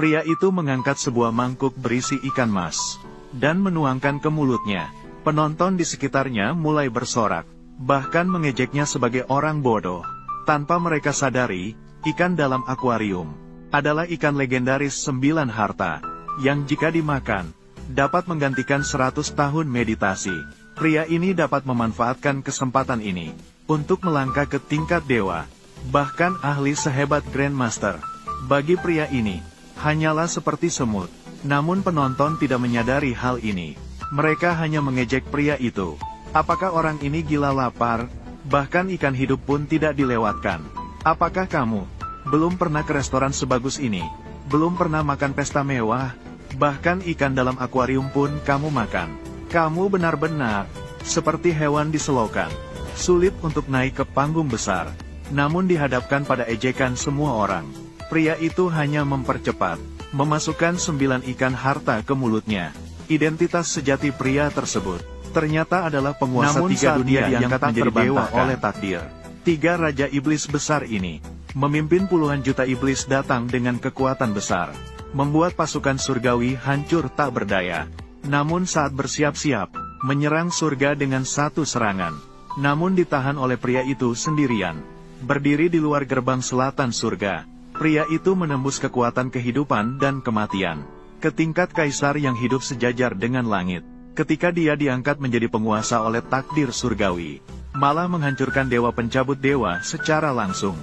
Pria itu mengangkat sebuah mangkuk berisi ikan mas, dan menuangkan ke mulutnya. Penonton di sekitarnya mulai bersorak, bahkan mengejeknya sebagai orang bodoh. Tanpa mereka sadari, ikan dalam akuarium adalah ikan legendaris 9 harta, yang jika dimakan, dapat menggantikan 100 tahun meditasi. Pria ini dapat memanfaatkan kesempatan ini untuk melangkah ke tingkat dewa, bahkan ahli sehebat Grandmaster. Bagi pria ini, hanyalah seperti semut. Namun penonton tidak menyadari hal ini. Mereka hanya mengejek pria itu. Apakah orang ini gila lapar? Bahkan ikan hidup pun tidak dilewatkan. Apakah kamu belum pernah ke restoran sebagus ini? Belum pernah makan pesta mewah? Bahkan ikan dalam akuarium pun kamu makan. Kamu benar-benar seperti hewan di selokan. Sulit untuk naik ke panggung besar. Namun dihadapkan pada ejekan semua orang, pria itu hanya mempercepat, memasukkan 9 ikan harta ke mulutnya. Identitas sejati pria tersebut ternyata adalah penguasa 3 dunia yang tak menjadi dewa oleh takdir. 3 raja iblis besar ini memimpin puluhan juta iblis datang dengan kekuatan besar, membuat pasukan surgawi hancur tak berdaya. Namun saat bersiap-siap menyerang surga dengan satu serangan, namun ditahan oleh pria itu sendirian. Berdiri di luar gerbang selatan surga, pria itu menembus kekuatan kehidupan dan kematian ke tingkat kaisar yang hidup sejajar dengan langit. Ketika dia diangkat menjadi penguasa oleh takdir surgawi, malah menghancurkan dewa pencabut dewa secara langsung.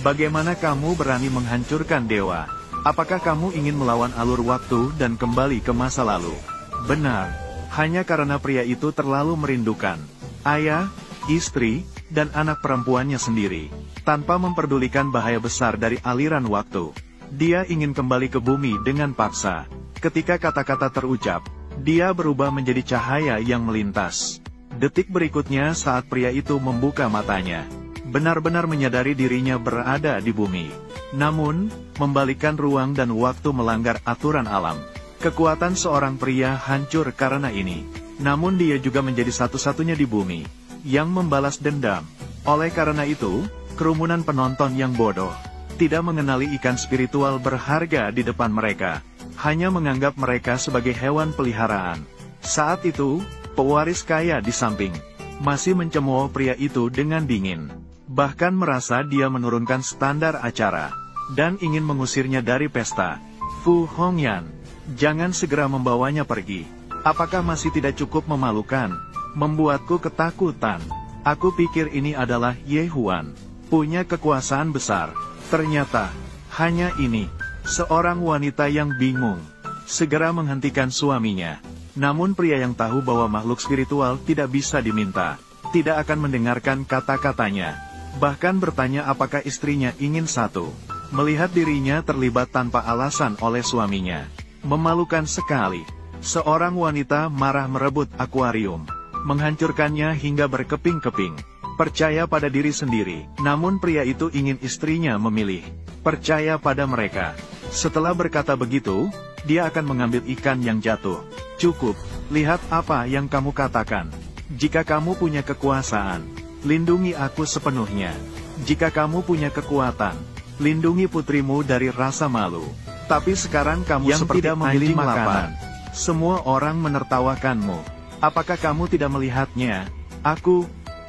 Bagaimana kamu berani menghancurkan dewa? Apakah kamu ingin melawan alur waktu dan kembali ke masa lalu? Benar, hanya karena pria itu terlalu merindukan ayah, istri, dan anak perempuannya sendiri. Tanpa memperdulikan bahaya besar dari aliran waktu, dia ingin kembali ke bumi dengan paksa. Ketika kata-kata terucap, dia berubah menjadi cahaya yang melintas. Detik berikutnya saat pria itu membuka matanya, benar-benar menyadari dirinya berada di bumi. Namun, membalikkan ruang dan waktu melanggar aturan alam. Kekuatan seorang pria hancur karena ini. Namun dia juga menjadi satu-satunya di bumi yang membalas dendam. Oleh karena itu, kerumunan penonton yang bodoh tidak mengenali ikan spiritual berharga di depan mereka, hanya menganggap mereka sebagai hewan peliharaan. Saat itu, pewaris kaya di samping masih mencemooh pria itu dengan dingin, bahkan merasa dia menurunkan standar acara dan ingin mengusirnya dari pesta. Fu Hongyan, jangan segera membawanya pergi. Apakah masih tidak cukup memalukan? Membuatku ketakutan. Aku pikir ini adalah Ye Huan, punya kekuasaan besar. Ternyata, hanya ini. Seorang wanita yang bingung, segera menghentikan suaminya. Namun pria yang tahu bahwa makhluk spiritual tidak bisa diminta, tidak akan mendengarkan kata-katanya. Bahkan bertanya apakah istrinya ingin satu. Melihat dirinya terlibat tanpa alasan oleh suaminya. Memalukan sekali. Seorang wanita marah merebut akuarium, menghancurkannya hingga berkeping-keping. Percaya pada diri sendiri, namun pria itu ingin istrinya memilih. Percaya pada mereka. Setelah berkata begitu, dia akan mengambil ikan yang jatuh. Cukup, lihat apa yang kamu katakan. Jika kamu punya kekuasaan, lindungi aku sepenuhnya. Jika kamu punya kekuatan, lindungi putrimu dari rasa malu. Tapi sekarang kamu yang seperti tidak memilih makanan. Semua orang menertawakanmu. Apakah kamu tidak melihatnya? Aku,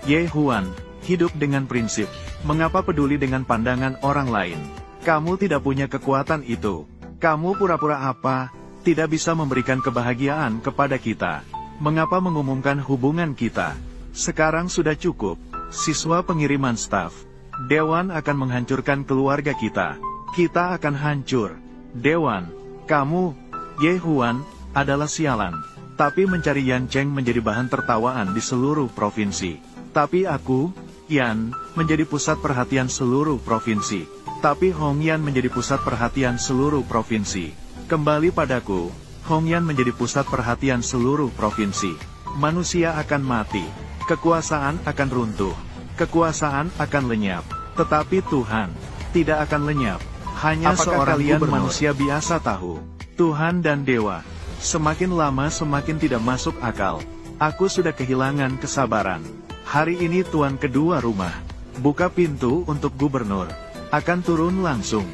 Ye Huan, hidup dengan prinsip. Mengapa peduli dengan pandangan orang lain? Kamu tidak punya kekuatan itu. Kamu pura-pura apa? Tidak bisa memberikan kebahagiaan kepada kita. Mengapa mengumumkan hubungan kita? Sekarang sudah cukup. Siswa pengiriman staf. Dewan akan menghancurkan keluarga kita. Kita akan hancur. Dewan, kamu, Ye Huan, adalah sialan. Tapi mencari Yan Cheng menjadi bahan tertawaan di seluruh provinsi. Tapi aku, Yan, menjadi pusat perhatian seluruh provinsi. Tapi Hong Yan menjadi pusat perhatian seluruh provinsi. Kembali padaku, Hong Yan menjadi pusat perhatian seluruh provinsi. Manusia akan mati. Kekuasaan akan runtuh. Kekuasaan akan lenyap. Tetapi Tuhan tidak akan lenyap. Hanya seorang manusia biasa tahu. Tuhan dan Dewa. Semakin lama semakin tidak masuk akal. Aku sudah kehilangan kesabaran. Hari ini tuan kedua rumah buka pintu untuk gubernur. Akan turun langsung.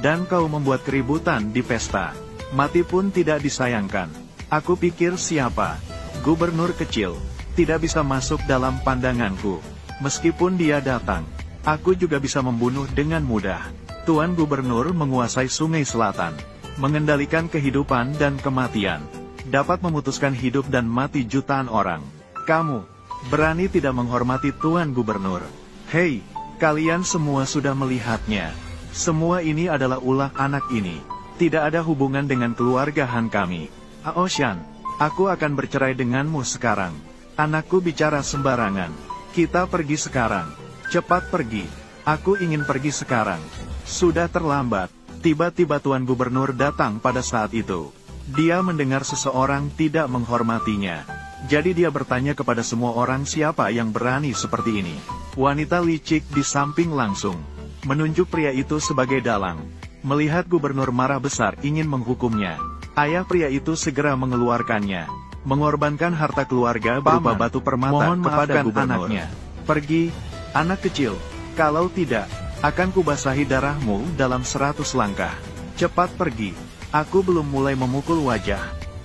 Dan kau membuat keributan di pesta. Mati pun tidak disayangkan. Aku pikir siapa? Gubernur kecil. Tidak bisa masuk dalam pandanganku. Meskipun dia datang, aku juga bisa membunuh dengan mudah. Tuan Gubernur menguasai Sungai Selatan, mengendalikan kehidupan dan kematian, dapat memutuskan hidup dan mati jutaan orang. Kamu berani tidak menghormati Tuan Gubernur? Hei, kalian semua sudah melihatnya. Semua ini adalah ulah anak ini. Tidak ada hubungan dengan keluarga Han kami. Aoshan, aku akan bercerai denganmu sekarang. Anakku bicara sembarangan. Kita pergi sekarang. Cepat pergi. Aku ingin pergi sekarang. Sudah terlambat. Tiba-tiba Tuan Gubernur datang pada saat itu. Dia mendengar seseorang tidak menghormatinya. Jadi dia bertanya kepada semua orang siapa yang berani seperti ini. Wanita licik di samping langsung menunjuk pria itu sebagai dalang. Melihat Gubernur marah besar ingin menghukumnya, ayah pria itu segera mengeluarkannya, mengorbankan harta keluarga berupa batu permata kepada anaknya. Pergi, anak kecil, kalau tidak, akan kubasahi darahmu dalam 100 langkah. Cepat pergi, aku belum mulai memukul wajah.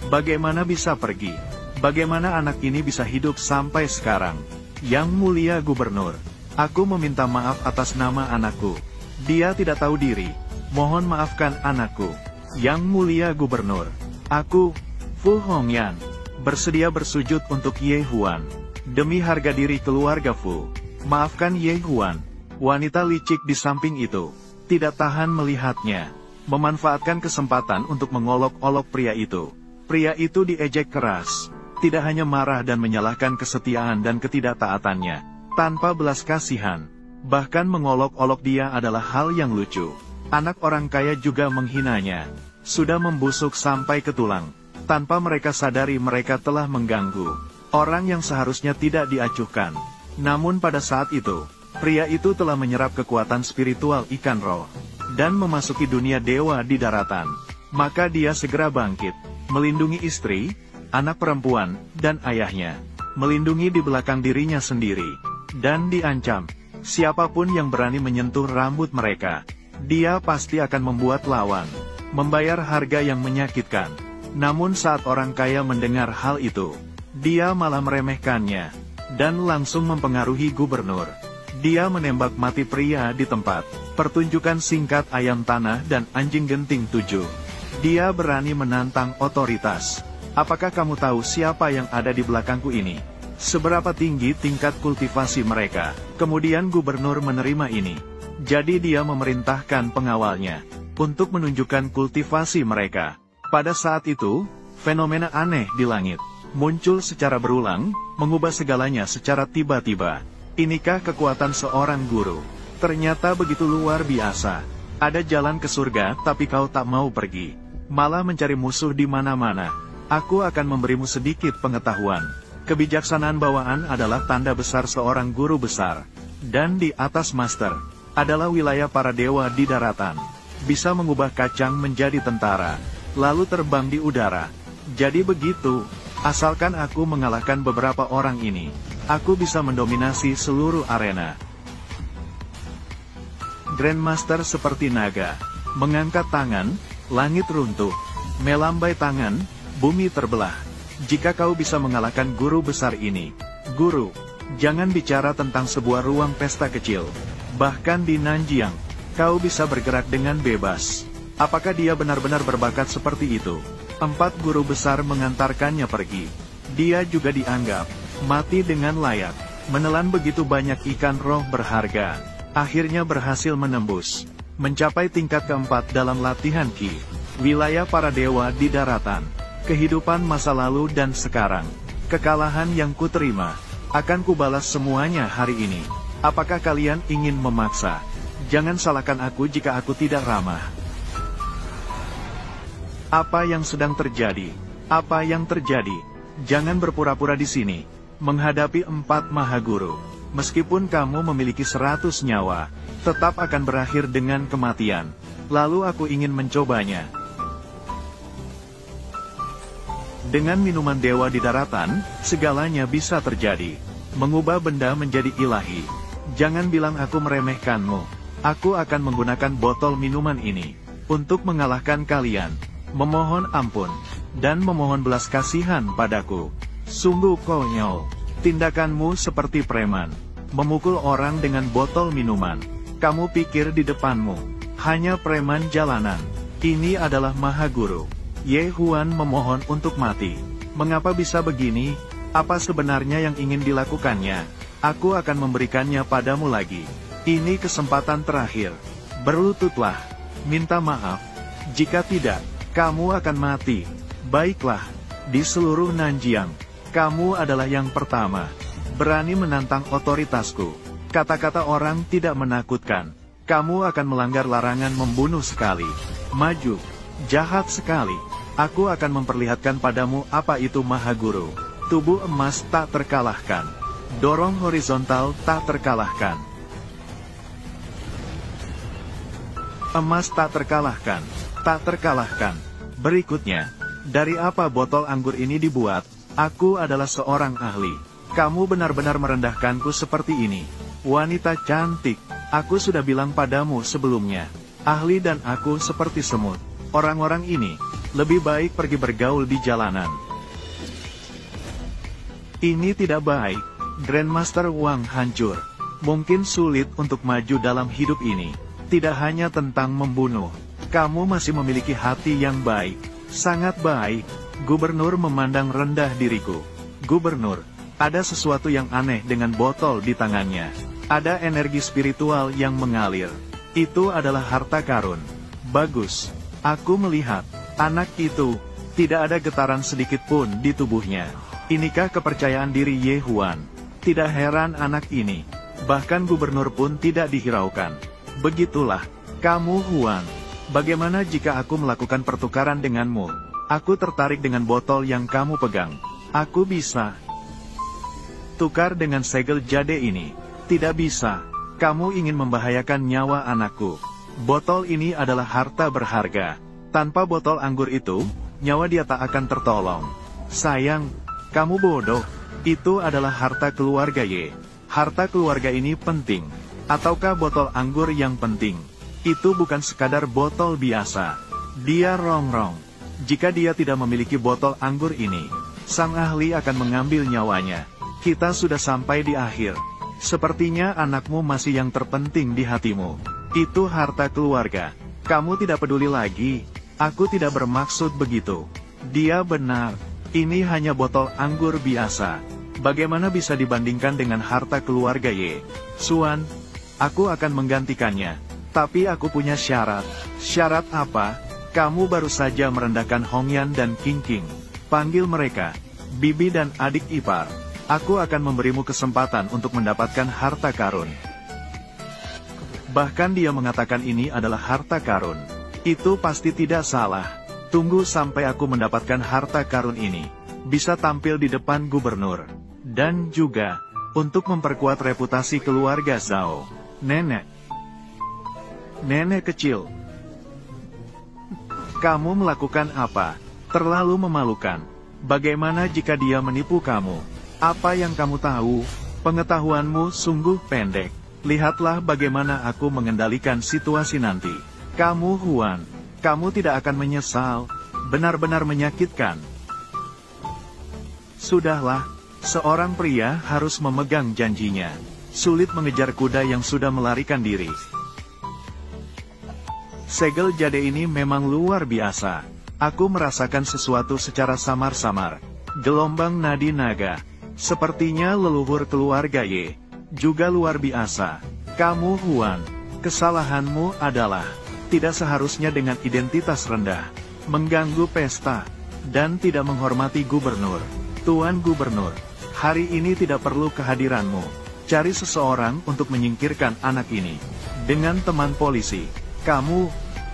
Bagaimana bisa pergi? Bagaimana anak ini bisa hidup sampai sekarang? Yang mulia Gubernur, aku meminta maaf atas nama anakku. Dia tidak tahu diri. Mohon maafkan anakku. Yang mulia Gubernur, aku, Fu Hongyan, bersedia bersujud untuk Ye Huan. Demi harga diri keluarga Fu, maafkan Ye Huan. Wanita licik di samping itu tidak tahan melihatnya, memanfaatkan kesempatan untuk mengolok-olok pria itu. Pria itu diejek keras, tidak hanya marah dan menyalahkan kesetiaan dan ketidaktaatannya, tanpa belas kasihan. Bahkan mengolok-olok dia adalah hal yang lucu. Anak orang kaya juga menghinanya, sudah membusuk sampai ke tulang. Tanpa mereka sadari mereka telah mengganggu orang yang seharusnya tidak diacuhkan. Namun pada saat itu, pria itu telah menyerap kekuatan spiritual ikan roh, dan memasuki dunia dewa di daratan. Maka dia segera bangkit, melindungi istri, anak perempuan, dan ayahnya. Melindungi di belakang dirinya sendiri, dan diancam. Siapapun yang berani menyentuh rambut mereka, dia pasti akan membuat lawan, membayar harga yang menyakitkan. Namun saat orang kaya mendengar hal itu, dia malah meremehkannya, dan langsung mempengaruhi Gubernur. Dia menembak mati pria di tempat. Pertunjukan singkat ayam tanah dan anjing genting 7. Dia berani menantang otoritas. Apakah kamu tahu siapa yang ada di belakangku ini? Seberapa tinggi tingkat kultivasi mereka? Kemudian Gubernur menerima ini. Jadi dia memerintahkan pengawalnya untuk menunjukkan kultivasi mereka. Pada saat itu, fenomena aneh di langit muncul secara berulang, mengubah segalanya secara tiba-tiba. Inikah kekuatan seorang guru? Ternyata begitu luar biasa. Ada jalan ke surga, tapi kau tak mau pergi. Malah mencari musuh di mana-mana. Aku akan memberimu sedikit pengetahuan. Kebijaksanaan bawaan adalah tanda besar seorang guru besar. Dan di atas master, adalah wilayah para dewa di daratan. Bisa mengubah kacang menjadi tentara, lalu terbang di udara. Jadi begitu, asalkan aku mengalahkan beberapa orang ini, aku bisa mendominasi seluruh arena. Grandmaster seperti naga, mengangkat tangan, langit runtuh, melambai tangan, bumi terbelah. Jika kau bisa mengalahkan guru besar ini, guru, jangan bicara tentang sebuah ruang pesta kecil. Bahkan di Nanjiang, kau bisa bergerak dengan bebas. Apakah dia benar-benar berbakat seperti itu? 4 guru besar mengantarkannya pergi. Dia juga dianggap mati dengan layak, menelan begitu banyak ikan roh berharga. Akhirnya berhasil menembus, mencapai tingkat keempat dalam latihan Ki. Wilayah para dewa di daratan, kehidupan masa lalu dan sekarang. Kekalahan yang kuterima, akan kubalas semuanya hari ini. Apakah kalian ingin memaksa? Jangan salahkan aku jika aku tidak ramah. Apa yang sedang terjadi? Apa yang terjadi? Jangan berpura-pura di sini. Menghadapi 4 mahaguru, meskipun kamu memiliki 100 nyawa, tetap akan berakhir dengan kematian. Lalu aku ingin mencobanya. Dengan minuman dewa di daratan, segalanya bisa terjadi. Mengubah benda menjadi ilahi. Jangan bilang aku meremehkanmu. Aku akan menggunakan botol minuman ini. untuk mengalahkan kalian, memohon ampun, dan memohon belas kasihan padaku. Sungguh konyol, tindakanmu seperti preman, memukul orang dengan botol minuman. Kamu pikir di depanmu hanya preman jalanan. Ini adalah Maha Guru. Ye Huan memohon untuk mati. Mengapa bisa begini? Apa sebenarnya yang ingin dilakukannya? Aku akan memberikannya padamu lagi. Ini kesempatan terakhir. Berlututlah, minta maaf. Jika tidak, kamu akan mati. Baiklah, di seluruh Nanjiang, kamu adalah yang pertama berani menantang otoritasku. Kata-kata orang tidak menakutkan. Kamu akan melanggar larangan membunuh sekali. Maju, jahat sekali. Aku akan memperlihatkan padamu apa itu Maha Guru. Tubuh emas tak terkalahkan. Dorong horizontal tak terkalahkan. Emas tak terkalahkan. Tak terkalahkan. Berikutnya, dari apa botol anggur ini dibuat? Aku adalah seorang ahli. Kamu benar-benar merendahkanku seperti ini. Wanita cantik, aku sudah bilang padamu sebelumnya. Ahli dan aku seperti semut. Orang-orang ini, lebih baik pergi bergaul di jalanan. Ini tidak baik. Grandmaster Wang hancur. Mungkin sulit untuk maju dalam hidup ini. Tidak hanya tentang membunuh. Kamu masih memiliki hati yang baik. Sangat baik. Gubernur memandang rendah diriku. Gubernur, ada sesuatu yang aneh dengan botol di tangannya. Ada energi spiritual yang mengalir. Itu adalah harta karun. Bagus. Aku melihat, anak itu, tidak ada getaran sedikit pun di tubuhnya. Inikah kepercayaan diri Ye Huan? Tidak heran anak ini. Bahkan gubernur pun tidak dihiraukan. Begitulah, kamu Huan. Bagaimana jika aku melakukan pertukaran denganmu? Aku tertarik dengan botol yang kamu pegang. Aku bisa tukar dengan segel jade ini. Tidak bisa. Kamu ingin membahayakan nyawa anakku. Botol ini adalah harta berharga. Tanpa botol anggur itu, nyawa dia tak akan tertolong. Sayang, kamu bodoh. Itu adalah harta keluarga Ye. Harta keluarga ini penting. Ataukah botol anggur yang penting? Itu bukan sekadar botol biasa. Dia rongrong. Jika dia tidak memiliki botol anggur ini, sang ahli akan mengambil nyawanya. Kita sudah sampai di akhir. Sepertinya anakmu masih yang terpenting di hatimu. Itu harta keluarga. Kamu tidak peduli lagi. Aku tidak bermaksud begitu. Dia benar. Ini hanya botol anggur biasa. Bagaimana bisa dibandingkan dengan harta keluarga Ye? Suan, aku akan menggantikannya. Tapi aku punya syarat. Syarat apa? Kamu baru saja merendahkan Hongyan dan Qingqing. Panggil mereka, bibi dan adik ipar. Aku akan memberimu kesempatan untuk mendapatkan harta karun. Bahkan dia mengatakan ini adalah harta karun. Itu pasti tidak salah. Tunggu sampai aku mendapatkan harta karun ini. Bisa tampil di depan gubernur. Dan juga, untuk memperkuat reputasi keluarga Zhao. Nenek. Nenek kecil. Kamu melakukan apa? Terlalu memalukan. Bagaimana jika dia menipu kamu? Apa yang kamu tahu? Pengetahuanmu sungguh pendek. Lihatlah bagaimana aku mengendalikan situasi nanti. Kamu Huan, kamu tidak akan menyesal. Benar-benar menyakitkan. Sudahlah, seorang pria harus memegang janjinya. Sulit mengejar kuda yang sudah melarikan diri. Segel jade ini memang luar biasa. Aku merasakan sesuatu secara samar-samar. Gelombang nadi naga. Sepertinya leluhur keluarga Ye. Juga luar biasa. Kamu Huan, kesalahanmu adalah tidak seharusnya dengan identitas rendah, mengganggu pesta, dan tidak menghormati gubernur. Tuan Gubernur, hari ini tidak perlu kehadiranmu. Cari seseorang untuk menyingkirkan anak ini. Dengan teman polisi, kamu,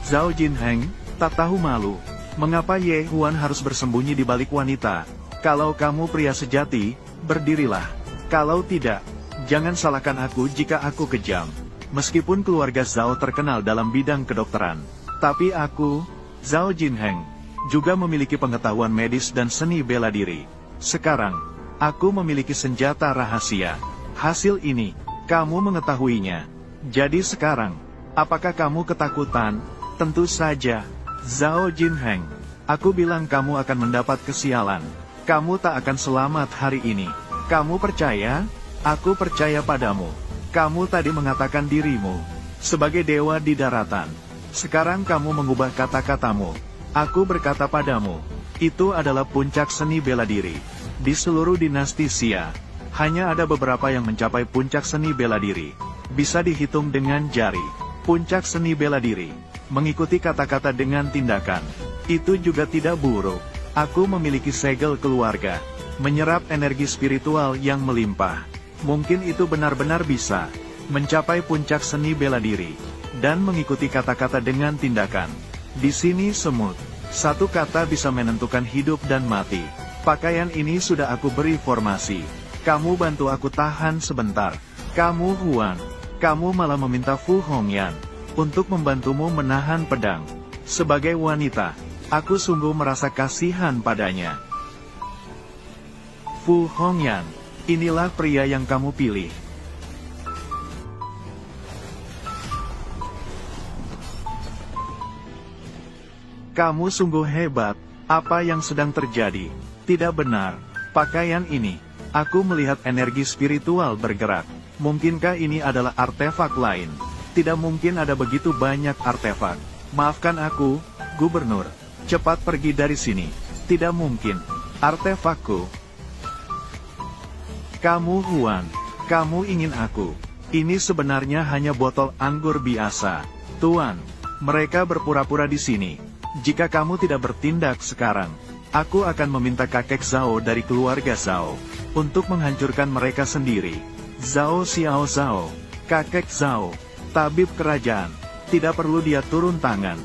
Zhao Jinheng, tak tahu malu. Mengapa Ye Huan harus bersembunyi di balik wanita? Kalau kamu pria sejati, berdirilah. Kalau tidak, jangan salahkan aku jika aku kejam. Meskipun keluarga Zhao terkenal dalam bidang kedokteran, tapi aku, Zhao Jinheng, juga memiliki pengetahuan medis dan seni bela diri. Sekarang, aku memiliki senjata rahasia. Hasil ini, kamu mengetahuinya. Jadi sekarang, apakah kamu ketakutan? Tentu saja, Zhao Jinheng. Aku bilang kamu akan mendapat kesialan. Kamu tak akan selamat hari ini. Kamu percaya? Aku percaya padamu. Kamu tadi mengatakan dirimu sebagai dewa di daratan. Sekarang kamu mengubah kata-katamu. Aku berkata padamu, itu adalah puncak seni bela diri. Di seluruh dinasti Xia, hanya ada beberapa yang mencapai puncak seni bela diri. Bisa dihitung dengan jari. Puncak seni bela diri. Mengikuti kata-kata dengan tindakan. Itu juga tidak buruk. Aku memiliki segel keluarga. Menyerap energi spiritual yang melimpah. Mungkin itu benar-benar bisa mencapai puncak seni bela diri. Dan mengikuti kata-kata dengan tindakan. Di sini semut. Satu kata bisa menentukan hidup dan mati. Pakaian ini sudah aku beri formasi. Kamu bantu aku tahan sebentar. Kamu Huan. Kamu malah meminta Fu Hongyan untuk membantumu menahan pedang. Sebagai wanita, aku sungguh merasa kasihan padanya. Fu Hongyan, inilah pria yang kamu pilih. Kamu sungguh hebat. Apa yang sedang terjadi? Tidak benar. Pakaian ini, aku melihat energi spiritual bergerak. Mungkinkah ini adalah artefak lain? Tidak mungkin ada begitu banyak artefak. Maafkan aku, Gubernur. Cepat pergi dari sini. Tidak mungkin. Artefakku. Kamu Huan. Kamu ingin aku. Ini sebenarnya hanya botol anggur biasa. Tuan, mereka berpura-pura di sini. Jika kamu tidak bertindak sekarang, aku akan meminta kakek Zhao dari keluarga Zhao untuk menghancurkan mereka sendiri. Zhao Xiao Zhao, kakek Zhao, tabib kerajaan, tidak perlu dia turun tangan.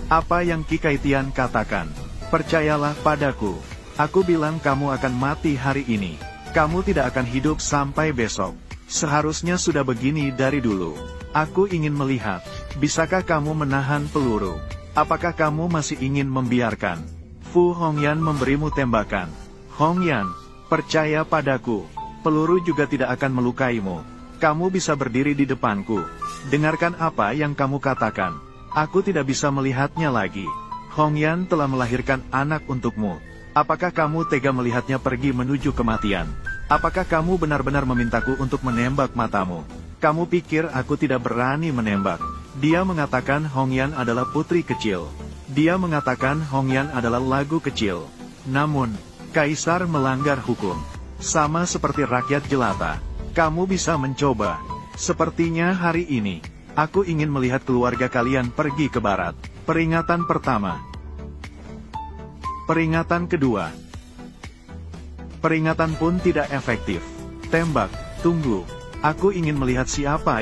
Apa yang Qi Kaitian katakan? Percayalah padaku. Aku bilang kamu akan mati hari ini. Kamu tidak akan hidup sampai besok. Seharusnya sudah begini dari dulu. Aku ingin melihat, bisakah kamu menahan peluru? Apakah kamu masih ingin membiarkan Fu Hongyan memberimu tembakan? Hongyan, percaya padaku. Peluru juga tidak akan melukaimu. Kamu bisa berdiri di depanku. Dengarkan apa yang kamu katakan. Aku tidak bisa melihatnya lagi. Hongyan telah melahirkan anak untukmu. Apakah kamu tega melihatnya pergi menuju kematian? Apakah kamu benar-benar memintaku untuk menembak matamu? Kamu pikir aku tidak berani menembak? Dia mengatakan Hongyan adalah putri kecil. Dia mengatakan Hongyan adalah lagu kecil. Namun, Kaisar melanggar hukum. Sama seperti rakyat jelata. Kamu bisa mencoba. Sepertinya hari ini, aku ingin melihat keluarga kalian pergi ke barat. Peringatan pertama. Peringatan kedua. Peringatan pun tidak efektif. Tembak, tunggu. Aku ingin melihat siapa